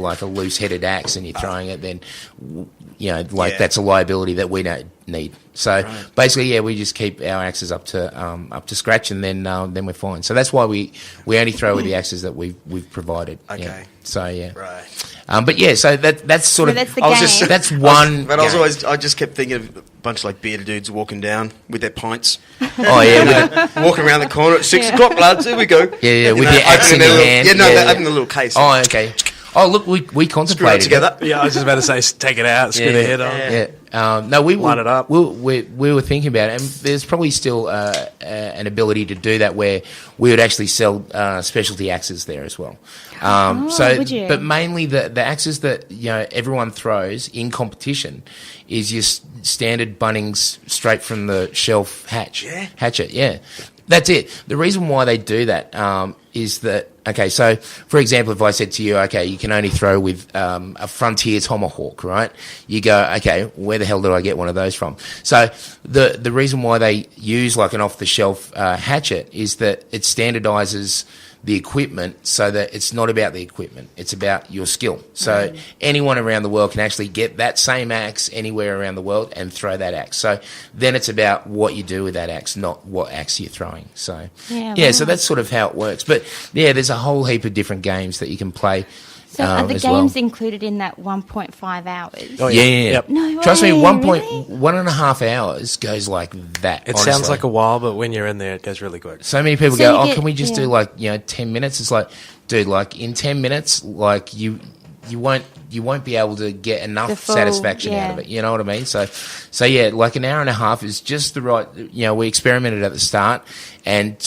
like a loose-headed axe and you're throwing it, then that's a liability that we don't need. So basically, we just keep our axes up to scratch, and then we're fine. So that's why we only throw with the axes that we've provided. Okay. Yeah. So Right. So that's sort of that's the game. that's one. I just kept thinking of a bunch of like bearded dudes walking down with their pints. Oh yeah, walking around the corner at 6 o'clock, lads. Here we go. Yeah, with your axe in your hand. They open the little case. Oh, okay. Oh, look, we contemplated together. Yeah, I was just about to say, take it out, screw the head on. Yeah. No, we line it up. We were thinking about it, and there's probably still an ability to do that where we would actually sell specialty axes there as well. Would you? But mainly the axes that everyone throws in competition is your standard Bunnings straight from the shelf hatchet. Yeah, that's it. The reason why they do that is that. Okay, so for example, if I said to you, okay, you can only throw with a Frontier Tomahawk, right? You go, okay, where the hell did I get one of those from? So the reason why they use like an off-the-shelf hatchet is that it standardizes the equipment so that it's not about the equipment, it's about your skill. So anyone around the world can actually get that same axe anywhere around the world and throw that axe. So then it's about what you do with that axe, not what axe you're throwing. So so that's sort of how it works. But there's a whole heap of different games that you can play. So are the games included in that 1.5 hours? Oh, yeah. Yep. No way. Trust me, really? 1.5 hours goes like that. It honestly. sounds like a while, but when you're in there, it goes really quick. So many people So go, can we just do like 10 minutes? It's like, dude, like in 10 minutes, like you won't be able to get enough satisfaction out of it. You know what I mean? So like an hour and a half is just the right. We experimented at the start, and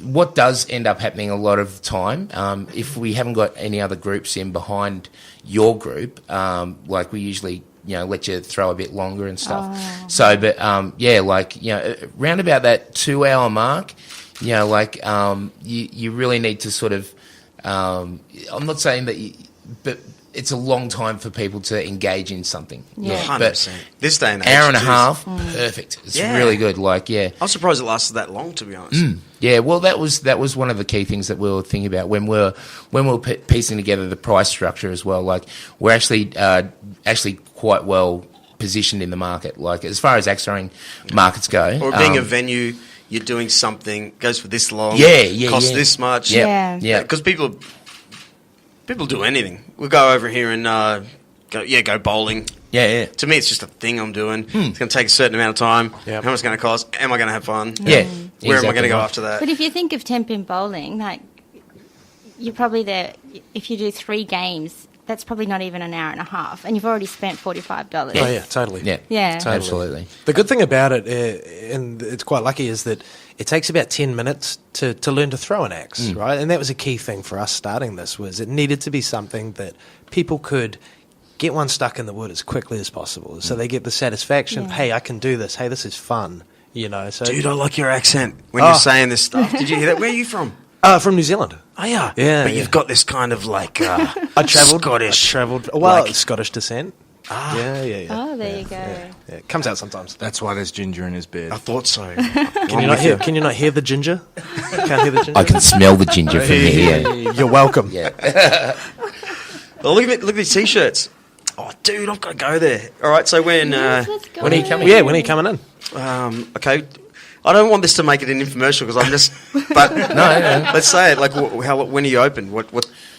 what does end up happening a lot of time, if we haven't got any other groups in behind your group, like we usually, let you throw a bit longer and stuff. Oh. So, but, round about that 2 hour mark, you really need to sort of, I'm not saying that but it's a long time for people to engage in something. Yeah. 100%. But This day and age. hour and a half, perfect. It's really good. I'm surprised it lasted that long, to be honest. Yeah, well, that was one of the key things that we were thinking about when we were piecing together the price structure as well. Like, we're actually quite well positioned in the market. Like, as far as axe throwing markets go, Or being a venue, you're doing something goes for this long. Costs this much. Yeah. Because people do anything. We'll go over here and go bowling. Yeah. To me, it's just a thing I'm doing. It's going to take a certain amount of time. Yep. How much it's going to cost? Am I going to have fun? Yeah. Where am I going to go after that? But if you think of 10-pin bowling, like, you're probably there, if you do 3 games, that's probably not even an hour and a half, and you've already spent $45. Oh, yeah, totally. Yeah. Totally. Absolutely. The good thing about it, and it's quite lucky, is that it takes about 10 minutes to learn to throw an axe, right? And that was a key thing for us starting this, was it needed to be something that people could get one stuck in the wood as quickly as possible. So they get the satisfaction of, hey, I can do this. Hey, this is fun, So, Dude, I like your accent when you're saying this stuff. Did you hear that? Where are you from? From New Zealand. Oh, yeah. Yeah, But you've got this kind of like Scottish. Scottish descent. Yeah. Oh, there you go. Yeah. It comes out sometimes. That's why there's ginger in his beard. I thought so. Can you not hear the ginger? Can't hear the ginger? I can smell the ginger from here. You're welcome. Yeah. Well, look at these T-shirts. Oh, dude, I've got to go there. All right, so when Let's go. When are you coming? Yeah, when are you coming in? okay, I don't want this to make it an infomercial because I'm just. But No. let's say it. Like, when are you open? When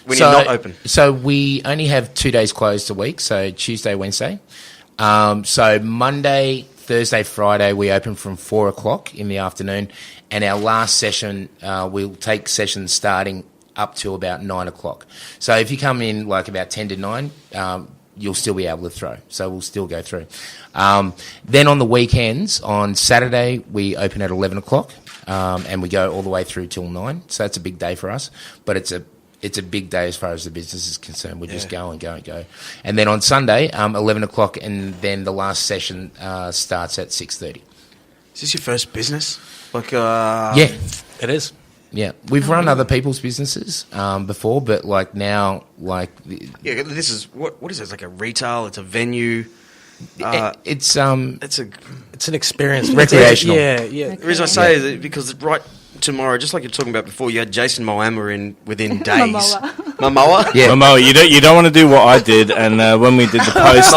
you're not open? So we only have 2 days closed a week, so Tuesday, Wednesday. So Monday, Thursday, Friday, we open from 4 o'clock in the afternoon, and our last session, we'll take sessions starting up to about 9 o'clock. So if you come in like about 10 to 9, you'll still be able to throw. So we'll still go through. Then on the weekends, on Saturday, we open at 11 o'clock, and we go all the way through till 9. So that's a big day for us, but it's a big day as far as the business is concerned. We just go and go and go. And then on Sunday, 11 o'clock, and then the last session starts at 6:30. Is this your first business? Like, Yeah. It is. Yeah, we've run other people's businesses before, but like now, yeah. This is what is it? It's like a retail. It's a venue. it's It's an experience. Recreational. Yeah. The reason I say is that because right tomorrow, just like you're talking about before, you had Jason Moama in within days. Momoa? Yeah. Momoa, you don't want to do what I did, and when we did the post,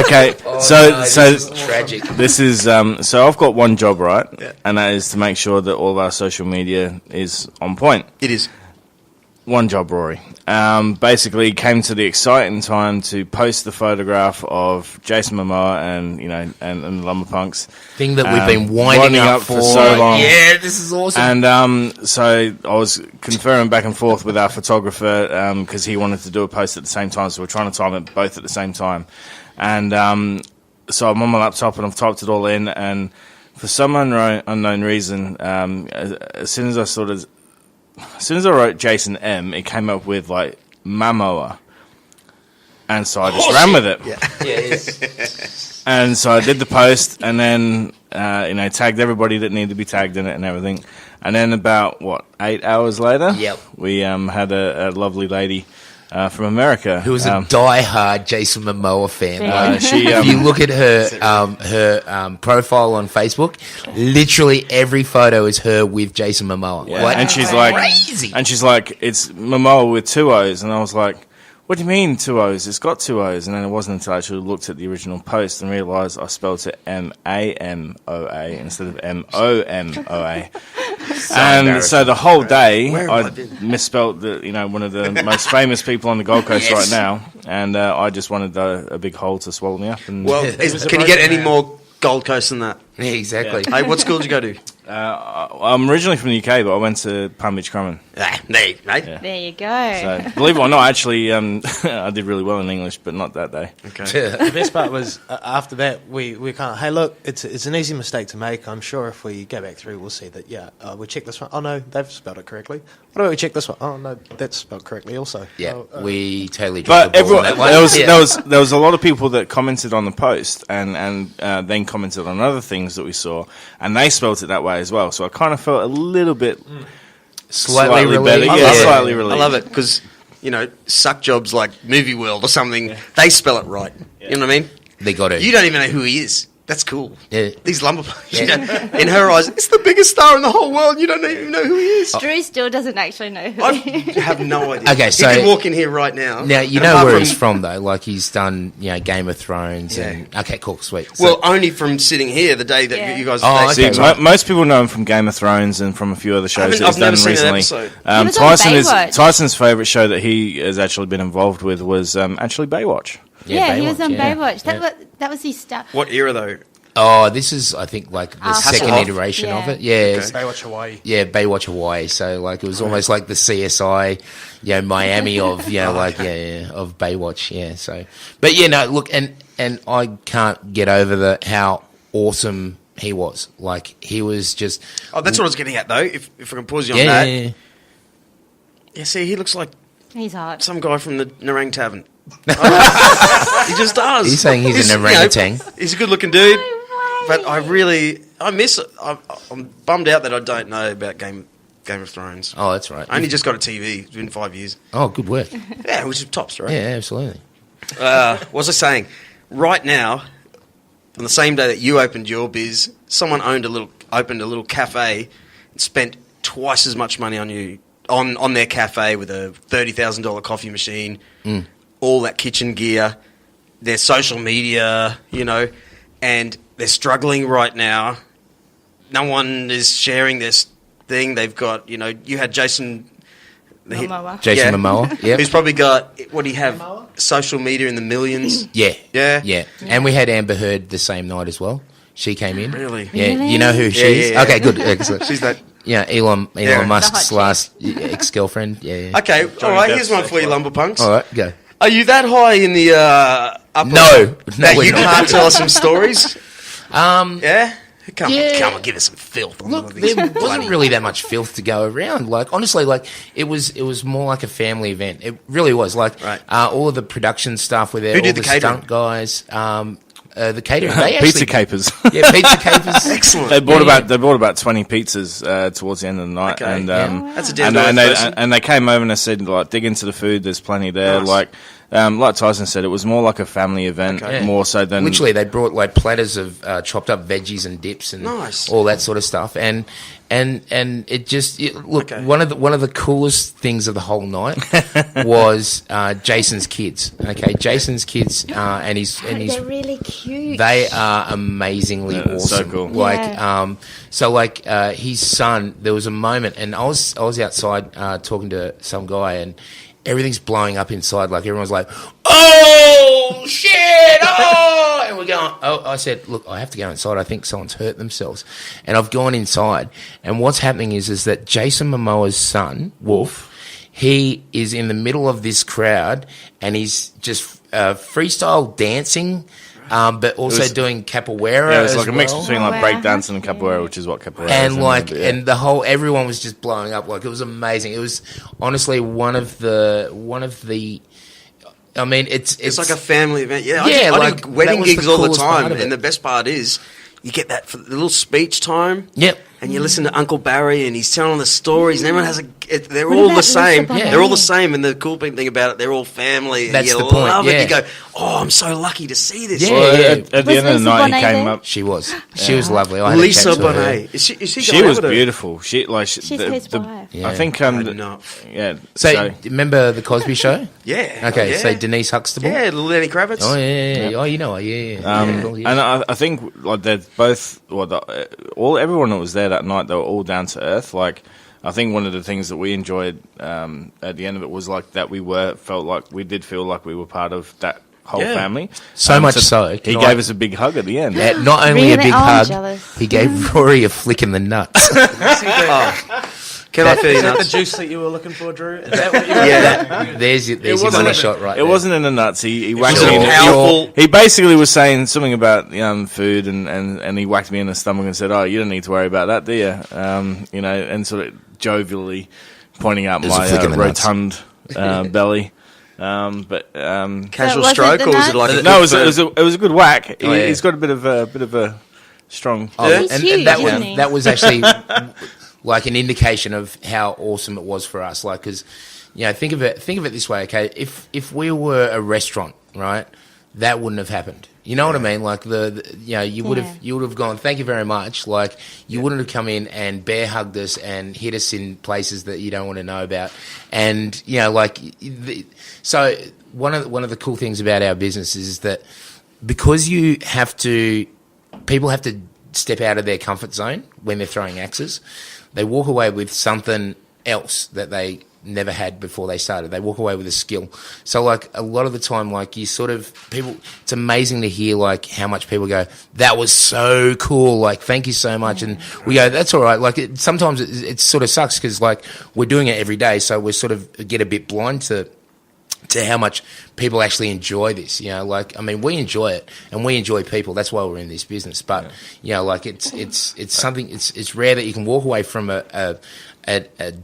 okay. This is tragic. This is so I've got one job, right, and that is to make sure that all of our social media is on point. It is. One job, Rory. Basically, came to the exciting time to post the photograph of Jason Momoa and the Lumberpunks Thing that we've been winding up for so long. Yeah, this is awesome. And so I was conferring back and forth with our photographer because he wanted to do a post at the same time, so we're trying to time it both at the same time. And so I'm on my laptop and I've typed it all in, and for some unknown reason, as soon as I wrote Jason M, it came up with like Momoa, and so I just ran with it. Yeah, And so I did the post, and then tagged everybody that needed to be tagged in it and everything. And then about 8 hours later, we had a lovely lady from America who was a die-hard Jason Momoa fan. If you look at her profile on Facebook, literally every photo is her with Jason Momoa. Yeah. And she's like, crazy. And she's like, it's Momoa with 2 O's, and I was like, what do you mean 2 O's? It's got 2 O's. And then it wasn't until I actually looked at the original post and realised I spelled it Mamoa instead of Momoa. And so the whole day I misspelled one of the most famous people on the Gold Coast right now, and I just wanted a big hole to swallow me up. And Can you get any more Gold Coast than that? Yeah, exactly. Hey, what school did you go to? I'm originally from the UK, but I went to Palm Beach Crumman. There you go, mate. Yeah. There you go. So, believe it or not, actually, I did really well in English, but not that day. Okay. The best part was after that we kind of, hey, look, it's an easy mistake to make. I'm sure if we go back through, we'll see that. We checked this one. Oh no, they've spelled it correctly. What about we check this one? Oh no, that's spelled correctly also. Yeah, we totally. But dropped the ball on that one. there was a lot of people that commented on the post and then commented on other things that we saw, and they spelt it that way as well. So I kind of felt a little bit slightly better. relieved. Slightly relieved. I love it because suck jobs like Movie World or something. They spell it right. You know what I mean? They got it. You don't even know who he is. That's cool. Yeah. These Lumberpunks, in her eyes, it's the biggest star in the whole world. You don't even know who he is. Drew still doesn't actually know who I he is. have no idea. Okay, so he could walk in here right now. Now you and know apart where he's from though. Like he's done, Game of Thrones. Yeah. And okay, cool, sweet. So, Well, only from sitting here the day that Yeah. you guys. Oh, they- okay. See, most people know him from Game of Thrones and from a few other shows that I've he's never done seen an recently. episode. He was on Baywatch. Tyson's favourite show that he has actually been involved with was actually Baywatch. Yeah, he was on yeah. Baywatch. Yeah. That was his stuff. What era though? Oh, this is, I think, like the second Hasselhoff. iteration of Yeah. it. Yeah, it's- Baywatch Hawaii. yeah, Baywatch Hawaii. So, like, it was almost like the CSI, Miami of, of Baywatch. Yeah. So, but look, and I can't get over how awesome he was. Like, he was just. Oh, that's what I was getting at though. If I can pause you on Yeah, that. yeah, yeah. Yeah, see, he looks like He's hot. some guy from the Narang Tavern. He just does. He's saying he's an orangutan. He's a good-looking dude, No way. but I miss it. I'm bummed out that I don't know about Game of Thrones. Oh, that's right. I only just got a TV. It's been 5 years. Oh, good work. Yeah, which is tops, right? Yeah, absolutely. What was I saying? Right now, on the same day that you opened your biz, someone opened a little cafe and spent twice as much money on their cafe with a $30,000 coffee machine, all that kitchen gear, their social media, and they're struggling right now. No one is sharing this thing. They've got, you had Jason... Momoa. Jason Momoa. Yeah. Who's probably got, what do you have, social media in the millions? Yeah. Yeah? Yeah. And we had Amber Heard the same night as well. She came in. Really? Yeah. Really? You know who she is? yeah. Okay, good. Excellent. She's that... Elon Yeah. Musk's The hot last ex-girlfriend. Yeah. Okay, all right, here's one for you, Lumberpunks. All right, go. Are you that high in the upper... No, that we're you not. can't tell us some stories? Yeah. Come Yeah. on, give us some filth. On Look, all of these there bloody- wasn't really that much filth to go around. Like, honestly, like it was more like a family event. It really was. Like, Right. all of the production stuff with Who all did the the catering? stunt guys. The catering, they Pizza actually, capers. yeah, pizza capers. Excellent. They bought about 20 pizzas towards the end of the night, Okay. and That's a and, damn and, nice they, person. and they came over and they said, like, dig into the food. There's plenty there. Nice. Like, like Tyson said, it was more like a family event, more so than literally they brought like platters of chopped up veggies and dips and all that sort of stuff, and it just one of the coolest things of the whole night was Jason's kids. Okay, Jason's kids and his They're really cute. they are amazingly awesome. So cool. Like his son, there was a moment, and I was outside talking to some guy, and everything's blowing up inside. Like everyone's like, "Oh shit! Oh!" And we're going. Oh, I said, "Look, I have to go inside. I think someone's hurt themselves." And I've gone inside, and what's happening is that Jason Momoa's son, Wolf, he is in the middle of this crowd, and he's just freestyle dancing. But also doing capoeira. Yeah, it was like as a mix well. between like breakdancing and capoeira, which is what capoeira is. And and the whole everyone was just blowing up. Like it was amazing. It was honestly one of the. I mean, it's like a family event. Yeah, Yeah, I do wedding that was the gigs all the coolest part time, of it. and the best part is you get that for the little speech time. Yep. And you listen to Uncle Barry, and he's telling the stories, and everyone has they're What all about the same. Lisa Bonet? They're all the same, and the cool thing about it, they're all family. That's and you the point, love it. yeah. You go, oh, I'm so lucky to see this. Yeah. Well, at the Was end of the Lisa night, he Bonet came there? up. She was lovely. I had a Lisa chat to her. Bonet. Is she She going was out with her? beautiful. She's She's his wife. Yeah. I think No. yeah. So, remember the Cosby Show? Yeah. Okay, yeah. so Denise Huxtable. Yeah, little Lenny Kravitz. Oh yeah. Oh, you know her. Yeah. Cool, yeah. And I think like they're both everyone that was there that night, they were all down to earth. Like I think one of the things that we enjoyed at the end of it was like that we did feel like we were part of that whole Yeah. family. So much so. He gave us a big hug at the end. Not only a Really? big Oh, I'm hug, jealous. he gave Rory a flick in the nuts. Can I feel Is you that the nuts? juice that you were looking for, Drew? Is that what you Yeah. There's your wasn't money a- shot right It there. wasn't in the nuts. He whacked was me. a In powerful- He basically was saying something about food, and he whacked me in the stomach and said, "Oh, you don't need to worry about that, do you?" And sort of jovially pointing out was a my flick in the nuts. rotund belly. Casual was it stroke, the or was it nuts? like a No, it good was a good whack. Oh, yeah. He's got a bit of a strong. He's huge, that isn't he? was actually like an indication of how awesome it was for us. Like, because think of it this way. Okay, if we were a restaurant, right, that wouldn't have happened. You know what I mean? Like you would have gone, thank you very much. Like you wouldn't have come in and bear hugged us and hit us in places that you don't want to know about. And so one of the cool things about our business is that because people have to step out of their comfort zone when they're throwing axes. They walk away with something else that they never had before they started. They walk away with a skill. So, like, a lot of the time, like, it's amazing to hear, like, how much people go, that was so cool, like, thank you so much. And we go, that's all right. Like, sometimes it sort of sucks because, like, we're doing it every day, so we sort of get a bit blind to how much people actually enjoy this, like, I mean, we enjoy it and we enjoy people. That's why we're in this business. But, like it's something, it's rare that you can walk away from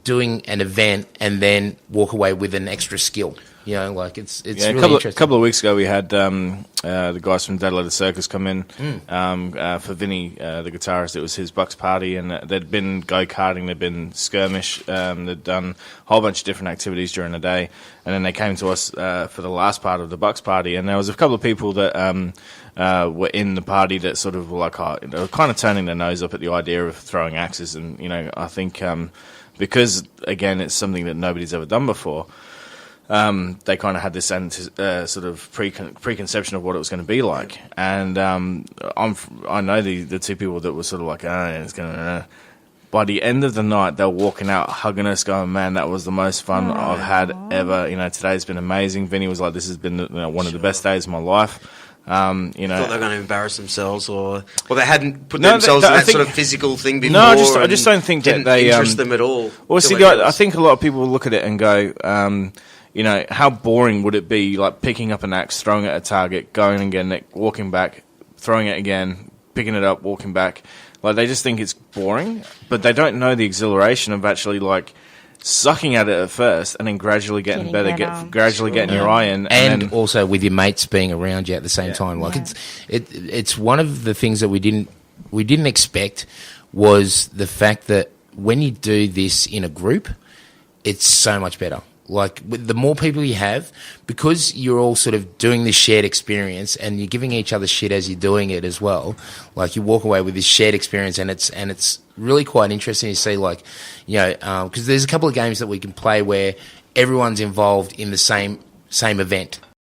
doing an event and then walk away with an extra skill. Like it's really interesting. A couple of weeks ago, we had the guys from Dead Letter Circus come in for Vinny, the guitarist. It was his Bucks party, and they'd been go-karting, they'd been skirmish, they'd done a whole bunch of different activities during the day, and then they came to us for the last part of the Bucks party, and there was a couple of people that were in the party that sort of were like, they were kind of turning their nose up at the idea of throwing axes, and I think because again it's something that nobody's ever done before. They kind of had this sort of preconception of what it was going to be like, and I know the two people that were sort of like, it's going to. By the end of the night, they were walking out, hugging us, going, "Man, that was the most fun I've had ever. Today's been amazing." Vinny was like, "This has been one of the best days of my life." Thought they were going to embarrass themselves, or they hadn't put themselves in that sort of physical thing before. No, I just don't think that they interest them at all. Well, see, I think a lot of people look at it and go, how boring would it be, like picking up an axe, throwing it at a target, going and getting it, walking back, throwing it again, picking it up, walking back. Like, they just think it's boring, but they don't know the exhilaration of actually, like, sucking at it at first and then gradually getting better, gradually getting your eye in. And then, also with your mates being around you at the same time. Like, it's one of the things that we didn't expect was the fact that when you do this in a group, it's so much better. Like, with the more people you have, because you're all sort of doing this shared experience and you're giving each other shit as you're doing it as well. Like, you walk away with this shared experience, and it's really quite interesting to see, like, because there's a couple of games that we can play where everyone's involved in the same event.